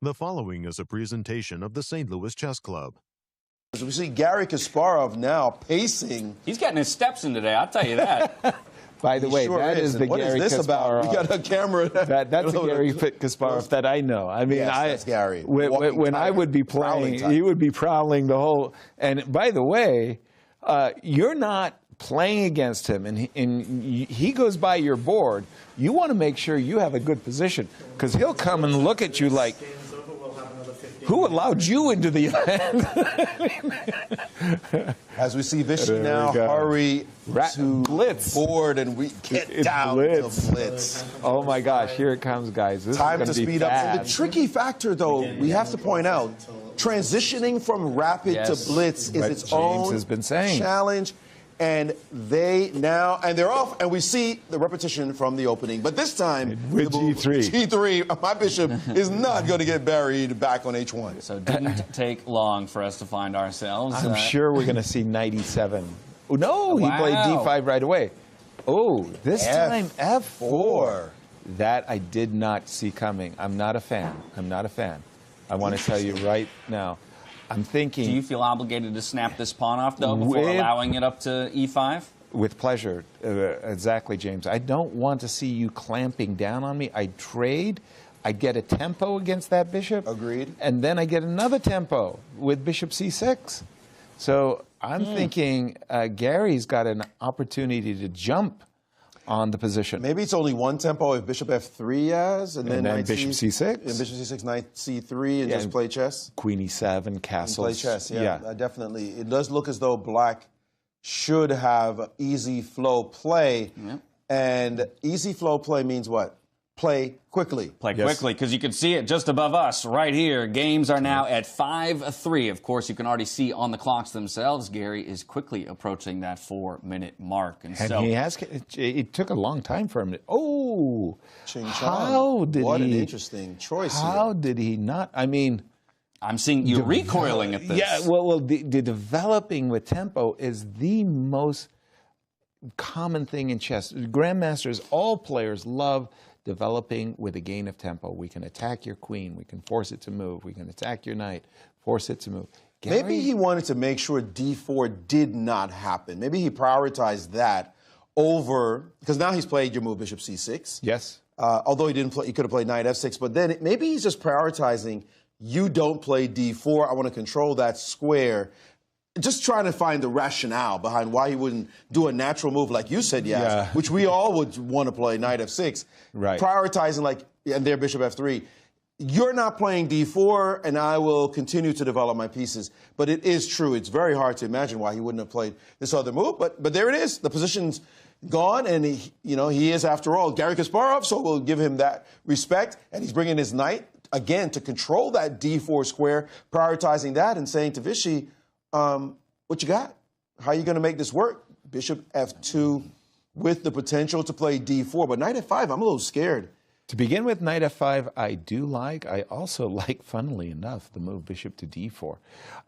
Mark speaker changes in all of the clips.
Speaker 1: The following is a presentation of the St. Louis Chess Club.
Speaker 2: As we see Garry Kasparov now pacing.
Speaker 3: He's getting his steps in today, I'll tell you that.
Speaker 4: By the way,
Speaker 2: Sure
Speaker 4: that is the
Speaker 2: what
Speaker 4: Garry
Speaker 2: is this
Speaker 4: Kasparov.
Speaker 2: about? We got a camera.
Speaker 4: That's the Garry Kasparov that I know. I mean,
Speaker 2: Yes, that's Garry.
Speaker 4: When I would be playing, he would be prowling the whole. And by the way, you're not playing against him, and he goes by your board. You want to make sure you have a good position, because he'll come and look at you like, who allowed you into the event?
Speaker 2: As we see Vichy now hurry to
Speaker 4: Blitz
Speaker 2: board, and we get down
Speaker 4: Blitz.
Speaker 2: to Blitz.
Speaker 4: Oh my gosh, here it comes, guys. This
Speaker 2: Time
Speaker 4: is
Speaker 2: to
Speaker 4: gonna be
Speaker 2: speed up. So the
Speaker 4: fast.
Speaker 2: tricky factor, though, we have to point out, transitioning from rapid to Blitz is
Speaker 4: What
Speaker 2: its
Speaker 4: James
Speaker 2: own
Speaker 4: has been saying.
Speaker 2: challenge. And they're off, and we see the repetition from the opening. But this time,
Speaker 4: With
Speaker 2: the move,
Speaker 4: G3.
Speaker 2: G3, my bishop is not going to get buried back on H1.
Speaker 3: So it didn't take long for us to find ourselves.
Speaker 4: I'm sure we're going to see 97. Oh, no, he played
Speaker 3: Wow.
Speaker 4: D5 right away. Oh, this time F4.
Speaker 2: F4.
Speaker 4: That I did not see coming. I'm not a fan. I'm not a fan. I want to tell you right now. I'm thinking...
Speaker 3: Do you feel obligated to snap this pawn off, though, before allowing it up to E5?
Speaker 4: With pleasure. Exactly, James. I don't want to see you clamping down on me. I trade. I get a tempo against that bishop.
Speaker 2: Agreed.
Speaker 4: And then I get another tempo with bishop C6. So I'm thinking Gary's got an opportunity to jump on the position.
Speaker 2: Maybe it's only one tempo if bishop F3 has, and then knight
Speaker 4: bishop C6.
Speaker 2: And bishop C6, knight C3, and just play chess.
Speaker 4: Queen E7, castles.
Speaker 2: Play chess, yeah. Definitely. It does look as though black should have easy flow play.
Speaker 3: Yep.
Speaker 2: And easy flow play means what? Play quickly.
Speaker 3: Play quickly, because you can see it just above us right here. Games are now at 5-3. Of course, you can already see on the clocks themselves, Garry is quickly approaching that 4-minute mark. And so
Speaker 4: he has. It took a long time for him to. Oh,
Speaker 2: Ching Chong.
Speaker 4: how did
Speaker 2: what
Speaker 4: he?
Speaker 2: An interesting choice
Speaker 4: How
Speaker 2: here.
Speaker 4: did he not? I mean,
Speaker 3: I'm seeing you recoiling at this.
Speaker 4: yeah. Well, the developing with tempo is the most common thing in chess. Grandmasters, all players love developing with a gain of tempo. We can attack your queen. We can force it to move. We can attack your knight, force it to move. Garry,
Speaker 2: Maybe he wanted to make sure D4 did not happen. Maybe he prioritized that over, because now he's played your move bishop C6.
Speaker 4: Yes.
Speaker 2: Although he didn't play, he could have played knight F6. But then maybe he's just prioritizing, you don't play D4. I want to control that square. Just trying to find the rationale behind why he wouldn't do a natural move like you said,
Speaker 4: Yeah.
Speaker 2: which we all would want to play, knight F6.
Speaker 4: Right.
Speaker 2: Prioritizing, like, and their bishop F3. You're not playing D4, and I will continue to develop my pieces. But it is true. It's very hard to imagine why he wouldn't have played this other move. But there it is. The position's gone, and he is, after all, Garry Kasparov, so we'll give him that respect. And he's bringing his knight, again, to control that D4 square, prioritizing that and saying to Vichy, what you got? How are you going to make this work? Bishop F2 with the potential to play D4. But knight F5, I'm a little scared.
Speaker 4: To begin with, knight F5, I do like. I also like, funnily enough, the move bishop to D4.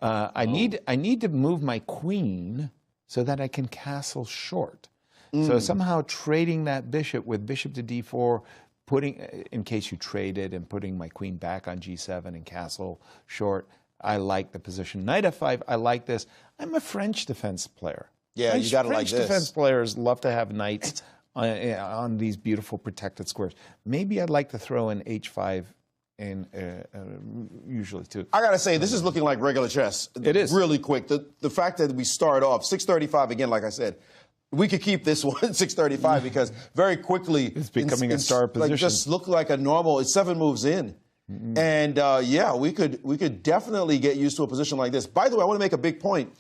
Speaker 4: I need to move my queen so that I can castle short. So somehow trading that bishop with bishop to D4, putting, in case you trade it, and putting my queen back on G7 and castle short. I like the position. Knight F5, I like this. I'm a French defense player.
Speaker 2: Yeah, you got to like this.
Speaker 4: French defense players love to have knights on these beautiful protected squares. Maybe I'd like to throw in H5 in usually too.
Speaker 2: I got to say, this is looking like regular chess.
Speaker 4: It is.
Speaker 2: Really quick. The fact that we start off 6:35, again, like I said, we could keep this one 6:35 because very quickly
Speaker 4: it's becoming a star position.
Speaker 2: Like, just look like a normal. It's 7 moves in. And yeah, we could definitely get used to a position like this. By the way, I want to make a big point.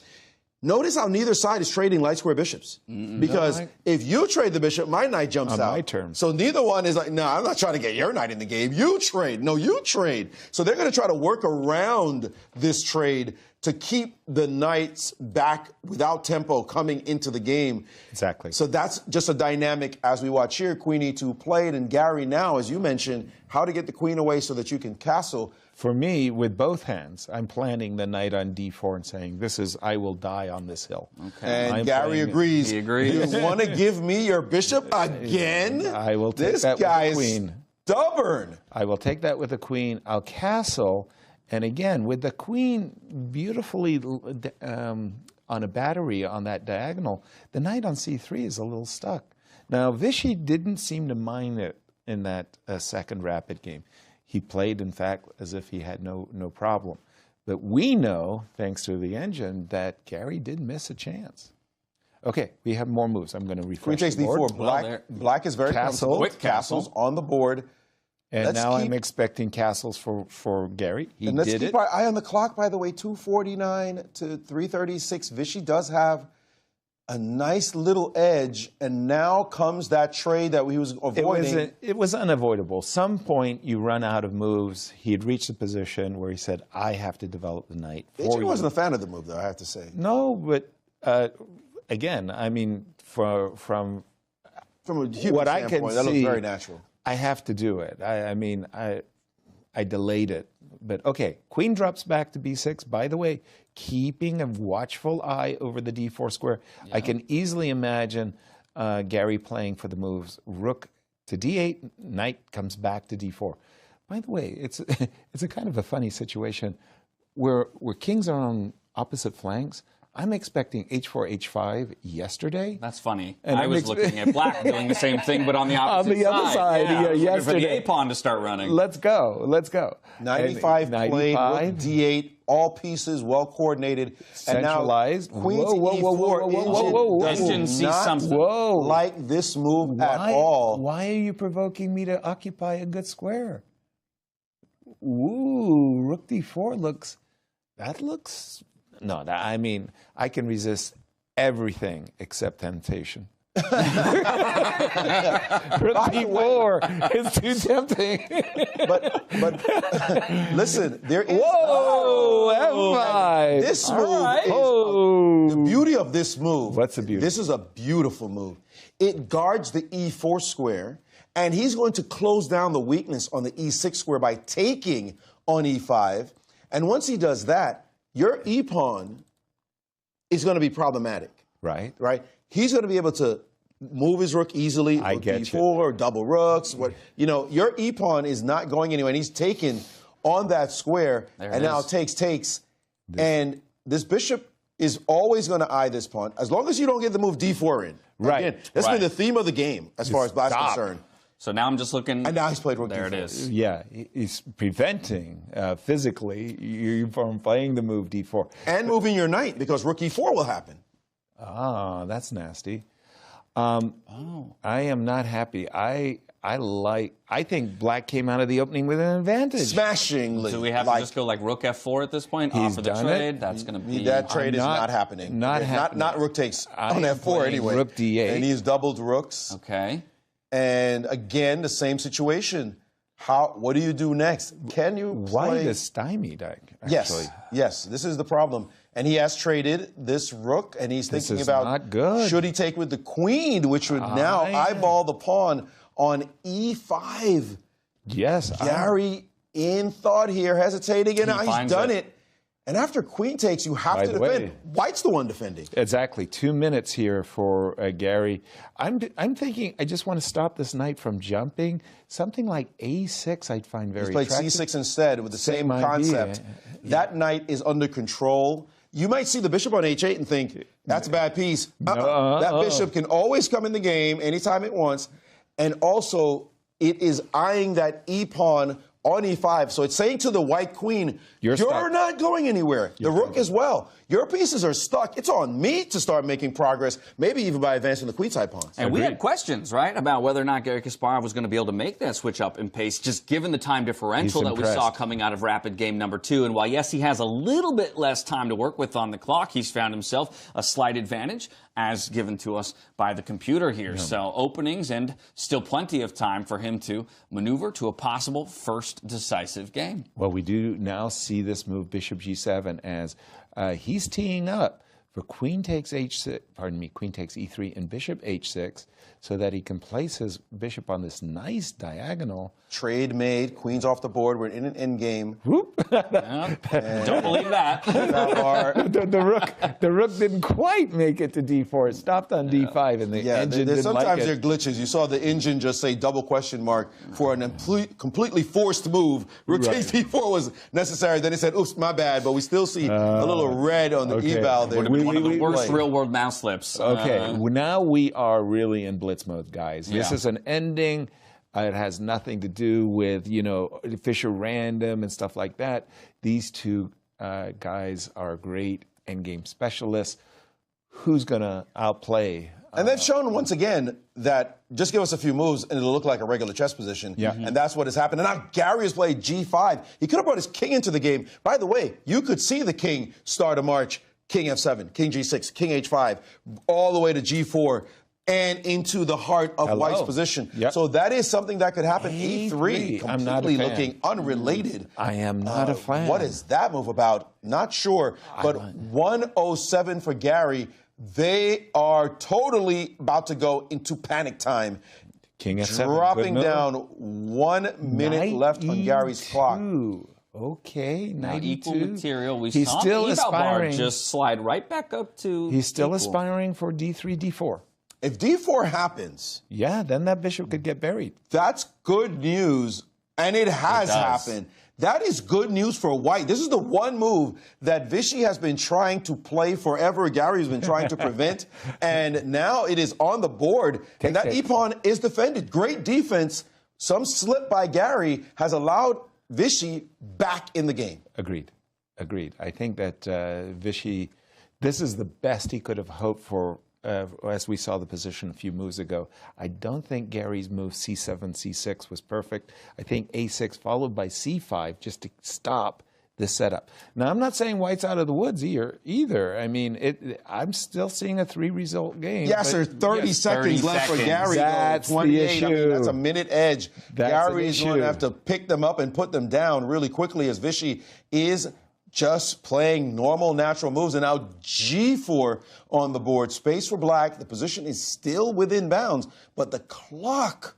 Speaker 2: Notice how neither side is trading light square bishops. Because if you trade the bishop, my knight jumps out.
Speaker 4: On my turn.
Speaker 2: So neither one is like, no, I'm not trying to get your knight in the game. You trade. No, you trade. So they're going to try to work around this trade to keep the knights back without tempo coming into the game.
Speaker 4: Exactly.
Speaker 2: So that's just a dynamic as we watch here. Queen E2 played, and Garry now, as you mentioned, how to get the queen away so that you can castle.
Speaker 4: For me, with both hands, I'm planning the knight on D4 and saying, this is, I will die on this hill.
Speaker 2: Okay. And Garry agrees.
Speaker 3: He agrees.
Speaker 2: You want to give me your bishop again?
Speaker 4: I will take that with the queen.
Speaker 2: stubborn.
Speaker 4: I will take that with the queen. I'll castle. And again, with the queen beautifully on a battery on that diagonal, the knight on c3 is a little stuck. Now, Vichy didn't seem to mind it in that second rapid game. He played, in fact, as if he had no problem. But we know, thanks to the engine, that Gary did miss a chance. Okay, we have more moves. I'm going to refresh
Speaker 2: Queen takes
Speaker 4: the board.
Speaker 2: d4. Black is very
Speaker 4: Castle.
Speaker 2: comfortable.
Speaker 3: Quick castle.
Speaker 2: Castles on the board.
Speaker 4: And now I'm expecting castles for Gary. He
Speaker 2: And let's
Speaker 4: did
Speaker 2: keep
Speaker 4: it.
Speaker 2: our eye on the clock, by the way, 2:49 to 3:36. Vichy does have a nice little edge, and now comes that trade that he was avoiding.
Speaker 4: It was unavoidable. Some point you run out of moves. He had reached a position where he said, I have to develop the knight for
Speaker 2: Vichy
Speaker 4: you.
Speaker 2: wasn't a fan of the move, though, I have to say.
Speaker 4: No, but again, I mean, from
Speaker 2: From a human
Speaker 4: what I can
Speaker 2: standpoint, that looks
Speaker 4: see,
Speaker 2: very natural.
Speaker 4: I have to do it. I delayed it. But okay, queen drops back to b6. By the way, keeping a watchful eye over the d4 square. Yeah. I can easily imagine Gary playing for the moves rook to d8, knight comes back to d4. By the way, it's a kind of a funny situation where kings are on opposite flanks. I'm expecting h4, h5 yesterday.
Speaker 3: That's funny.
Speaker 4: And
Speaker 3: I was looking at black doing the same thing, but on the opposite side.
Speaker 4: On the other side, yeah, yesterday.
Speaker 3: For the A-pawn to start running.
Speaker 4: Let's go.
Speaker 2: 95 played, rook d8, all pieces well coordinated.
Speaker 4: Centralized.
Speaker 2: And now queen to e4.
Speaker 3: Engine sees something.
Speaker 2: Like this move at all.
Speaker 4: Why are you provoking me to occupy a good square? Ooh, rook d4 looks... No, I mean, I can resist everything except temptation. Rook d4 is too tempting.
Speaker 2: but listen, there is...
Speaker 4: Whoa, F5.
Speaker 2: This move is... The beauty of this move...
Speaker 4: What's the beauty?
Speaker 2: This is a beautiful move. It guards the e4 square, and he's going to close down the weakness on the e6 square by taking on e5. And once he does that, your e-pawn is going to be problematic.
Speaker 4: Right.
Speaker 2: He's going to be able to move his rook easily.
Speaker 4: I get
Speaker 2: d4, double rooks. Your e-pawn is not going anywhere, and he's taken on that square, and now takes. And this bishop is always going to eye this pawn, as long as you don't get the move d4 in.
Speaker 4: Right.
Speaker 2: Again, that's been the theme of the game, as far as black's concerned.
Speaker 3: So now I'm just looking.
Speaker 2: And now he's played rook
Speaker 3: There
Speaker 2: d4.
Speaker 3: it is.
Speaker 4: Yeah, he's preventing physically you from playing the move d4.
Speaker 2: And moving your knight, because rook e4 will happen.
Speaker 4: Ah, that's nasty. I am not happy. I think black came out of the opening with an advantage.
Speaker 2: Smashingly.
Speaker 3: Do we have to just go like rook f4 at this point?
Speaker 4: He's
Speaker 3: Off of the
Speaker 4: done
Speaker 3: trade?
Speaker 4: it.
Speaker 3: That's going to be...
Speaker 2: That trade is not happening. Not rook takes on f4 anyway.
Speaker 4: Rook d8.
Speaker 2: And he's doubled rooks.
Speaker 3: Okay.
Speaker 2: And again, the same situation. What do you do next? Can you play?
Speaker 4: White is stymied, actually.
Speaker 2: Yes. This is the problem. And he has traded this rook, and he's thinking about
Speaker 4: not good.
Speaker 2: Should he take with the queen, which would now eyeball the pawn on e5.
Speaker 4: Yes.
Speaker 2: Gary in thought here, hesitating, and now he's done it. And after queen takes, you have to defend. White's the one defending.
Speaker 4: Exactly. 2 minutes here for Gary. I'm thinking I just want to stop this knight from jumping. Something like a6 I'd find very attractive.
Speaker 2: He's played c6 instead with the same concept. That knight is under control. You might see the bishop on h8 and think, that's a bad piece. That bishop can always come in the game anytime it wants. And also, it is eyeing that e-pawn on e5. So it's saying to the white queen, you're not going anywhere. The rook as well. Your pieces are stuck. It's on me to start making progress, maybe even by advancing the queenside pawns.
Speaker 3: And we had questions, right, about whether or not Gary Kasparov was going to be able to make that switch up in pace, just given the time differential that we saw coming out of rapid game number 2. And while, yes, he has a little bit less time to work with on the clock, he's found himself a slight advantage as given to us by the computer here. Yeah. So openings and still plenty of time for him to maneuver to a possible first decisive game.
Speaker 4: Well, we do now see this move, bishop g7, as he's teeing up for queen takes h6, pardon me, queen takes e3 and bishop h6, so that he can place his bishop on this nice diagonal.
Speaker 2: Trade made, queen's off the board, we're in an end game.
Speaker 3: Don't believe that.
Speaker 4: The rook didn't quite make it to d4. It stopped on d5, and the engine didn't
Speaker 2: sometimes
Speaker 4: like it.
Speaker 2: there are glitches. You saw the engine just say double question mark for an completely forced move. Rook takes d4 was necessary. Then it said, oops, my bad, but we still see a little red on the eval there.
Speaker 3: One of the worst real-world mouse slips.
Speaker 4: Okay, now we are really in blitz mode, guys. This
Speaker 3: Yeah.
Speaker 4: is an ending. It has nothing to do with, you know, Fisher random and stuff like that. These two guys are great endgame specialists. Who's going to outplay?
Speaker 2: And they've shown once again that just give us a few moves and it'll look like a regular chess position.
Speaker 4: Yeah.
Speaker 2: And that's what has happened. And now Gary has played g5. He could have brought his king into the game. By the way, you could see the king start a march. King f7, king g6, king h5, all the way to g4. And into the heart of White's position.
Speaker 4: Yep.
Speaker 2: So that is something that could happen. E3,
Speaker 4: I'm not a
Speaker 2: completely
Speaker 4: fan.
Speaker 2: looking unrelated.
Speaker 4: I am not a fan.
Speaker 2: What is that move about? Not sure. But 107 for Gary. They are totally about to go into panic time.
Speaker 4: King f7.
Speaker 2: Dropping down 1 minute left on Gary's clock.
Speaker 4: Okay, knight
Speaker 3: Equal
Speaker 4: e2.
Speaker 3: material. We
Speaker 4: He's
Speaker 3: saw
Speaker 4: still
Speaker 3: the eval bar
Speaker 4: aspiring.
Speaker 3: just slide right back up to
Speaker 4: He's still
Speaker 3: equal.
Speaker 4: aspiring for d3, d4.
Speaker 2: If d4 happens,
Speaker 4: Yeah, then that bishop could get buried.
Speaker 2: that's good news, and it has happened. That is good news for White. This is the one move that Vichy has been trying to play forever. Gary has been trying to prevent, and now it is on the board, and that e-pawn is defended. Great defense. Some slip by Gary has allowed Vichy back in the game.
Speaker 4: Agreed. I think that Vichy, this is the best he could have hoped for, as we saw the position a few moves ago. I don't think Gary's move c7, c6 was perfect. I think a6 followed by c5 just to stop this setup. Now, I'm not saying White's out of the woods either. I mean, I'm still seeing a 3-result game.
Speaker 2: Yes, there's 30 seconds left for Gary.
Speaker 4: That's
Speaker 2: 28.
Speaker 4: the issue.
Speaker 2: I mean, that's a minute edge. Gary's going to have
Speaker 4: issue.
Speaker 2: to pick them up and put them down really quickly as Vichy is just playing normal, natural moves. And now g4 on the board. Space for black. The position is still within bounds, but the clock,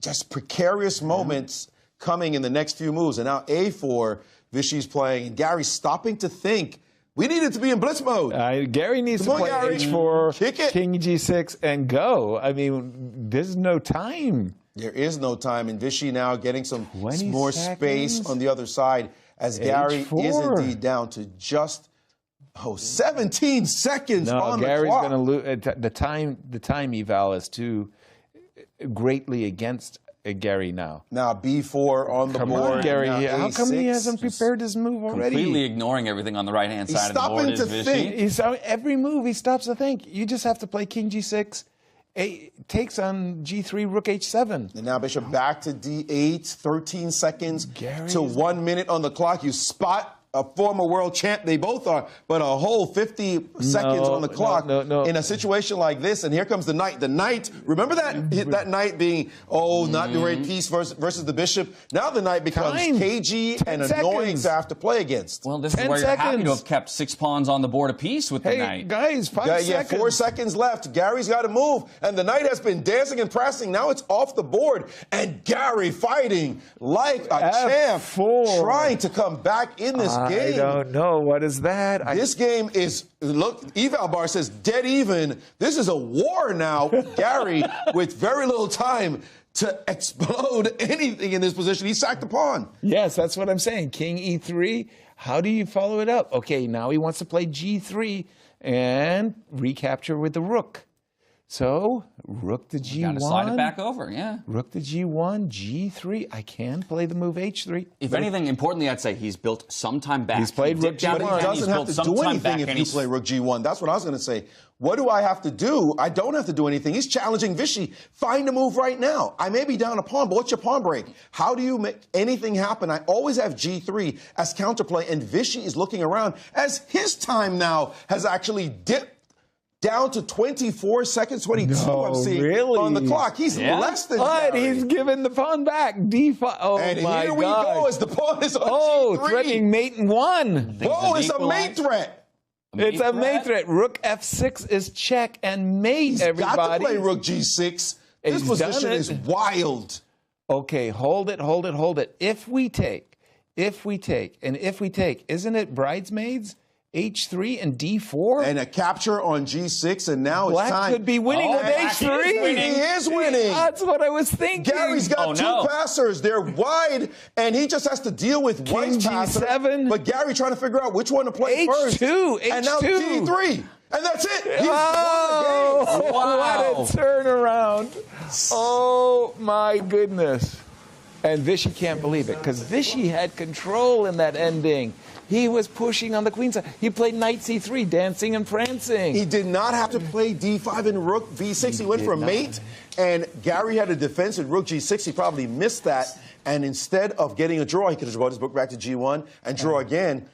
Speaker 2: just precarious moments coming in the next few moves. And now a4, Vichy's playing, and Gary's stopping to think. We needed to be in blitz mode.
Speaker 4: Gary needs
Speaker 2: Come
Speaker 4: to
Speaker 2: on,
Speaker 4: play
Speaker 2: Gary.
Speaker 4: h4,
Speaker 2: Kick it.
Speaker 4: king g6, and go. I mean, there's no time.
Speaker 2: There is no time, and Vichy now getting some
Speaker 4: 20
Speaker 2: more
Speaker 4: seconds.
Speaker 2: space on the other side as Gary
Speaker 4: H4.
Speaker 2: is indeed down to just 17 seconds on
Speaker 4: Gary's
Speaker 2: the clock.
Speaker 4: going to lose. The time eval is too greatly against Gary now.
Speaker 2: Now b4 on the
Speaker 4: Come
Speaker 2: board.
Speaker 4: on, Gary.
Speaker 2: Now
Speaker 4: How come he
Speaker 2: A6.
Speaker 4: hasn't prepared his move already?
Speaker 3: Completely ignoring everything on the right-hand
Speaker 2: He's
Speaker 3: side of the board
Speaker 2: stopping
Speaker 3: is
Speaker 2: to
Speaker 3: Vichy.
Speaker 2: think.
Speaker 4: He's, every move he stops to think. You just have to play king g6, takes on g3, rook h7.
Speaker 2: And now bishop back to d8, 13 seconds
Speaker 4: Gary's-
Speaker 2: to 1 minute on the clock. You spot a former world champ. They both are, but a whole 50 seconds on the clock
Speaker 4: no.
Speaker 2: in a situation like this. And here comes the knight. The knight, remember that knight being, not the right piece versus the bishop? Now the knight becomes cagey and annoying to have to play against.
Speaker 3: Well, this is
Speaker 4: 10
Speaker 3: where you're happy to
Speaker 4: seconds.
Speaker 3: have kept 6 pawns on the board apiece with the
Speaker 4: Hey,
Speaker 3: knight.
Speaker 4: guys, 5 seconds.
Speaker 2: 4 seconds left. Gary's got to move. And the knight has been dancing and pressing. Now it's off the board. And Gary fighting like a champ,
Speaker 4: F4.
Speaker 2: trying to come back in this game.
Speaker 4: I don't know. What is that?
Speaker 2: This game is, look, eval bar says dead even. This is a war now. Gary, with very little time to explode anything in this position. He sacked the pawn.
Speaker 4: Yes, that's what I'm saying. King e3. How do you follow it up? Okay, now he wants to play g3 and recapture with the rook. So, rook to g1.
Speaker 3: Got to slide it back over, yeah.
Speaker 4: Rook to g1, g3. I can play the move h3.
Speaker 3: If anything, importantly, I'd say he's built some time back.
Speaker 4: He's played rook
Speaker 2: But he doesn't have to do anything if you play rook g1. That's what I was going to say. What do I have to do? I don't have to do anything. He's challenging Vichy. Find a move right now. I may be down a pawn, but what's your pawn break? How do you make anything happen? I always have g3 as counterplay, and Vichy is looking around as his time now has actually dipped down to 24 seconds, 22, I'm seeing on the clock. He's less than
Speaker 4: But
Speaker 2: Gary.
Speaker 4: he's given the pawn back. D5. Oh,
Speaker 2: And
Speaker 4: my
Speaker 2: here we
Speaker 4: God.
Speaker 2: go as the pawn is on
Speaker 4: Oh,
Speaker 2: g3.
Speaker 4: threatening mate in 1.
Speaker 2: Whoa, it's a mate threat.
Speaker 4: It's a mate threat. Rook F6 is check and mate,
Speaker 2: He's
Speaker 4: everybody.
Speaker 2: got to play Rook G6. This position is wild.
Speaker 4: Okay, hold it, hold it, hold it. If we take, isn't it bridesmaids? H3 and D4?
Speaker 2: And a capture on G6, and now
Speaker 4: Black
Speaker 2: it's time.
Speaker 4: could be winning with H3.
Speaker 2: He is winning.
Speaker 4: That's what I was thinking.
Speaker 2: Gary's got two passers. They're wide, and he just has to deal with White's passer.
Speaker 4: G7.
Speaker 2: But Gary trying to figure out which one to play first.
Speaker 4: H2.
Speaker 2: And now D3. And that's it. He's
Speaker 4: won the game.
Speaker 3: Wow.
Speaker 4: What a turnaround. Oh, my goodness. And Vichy can't believe it, because Vichy had control in that ending. He was pushing on the queen side. He played knight c3, dancing and prancing.
Speaker 2: He did not have to play d5 and rook v6. He went for a mate, and Gary had a defense at rook g6. He probably missed that. And instead of getting a draw, he could have brought his book back to g1 and draw again.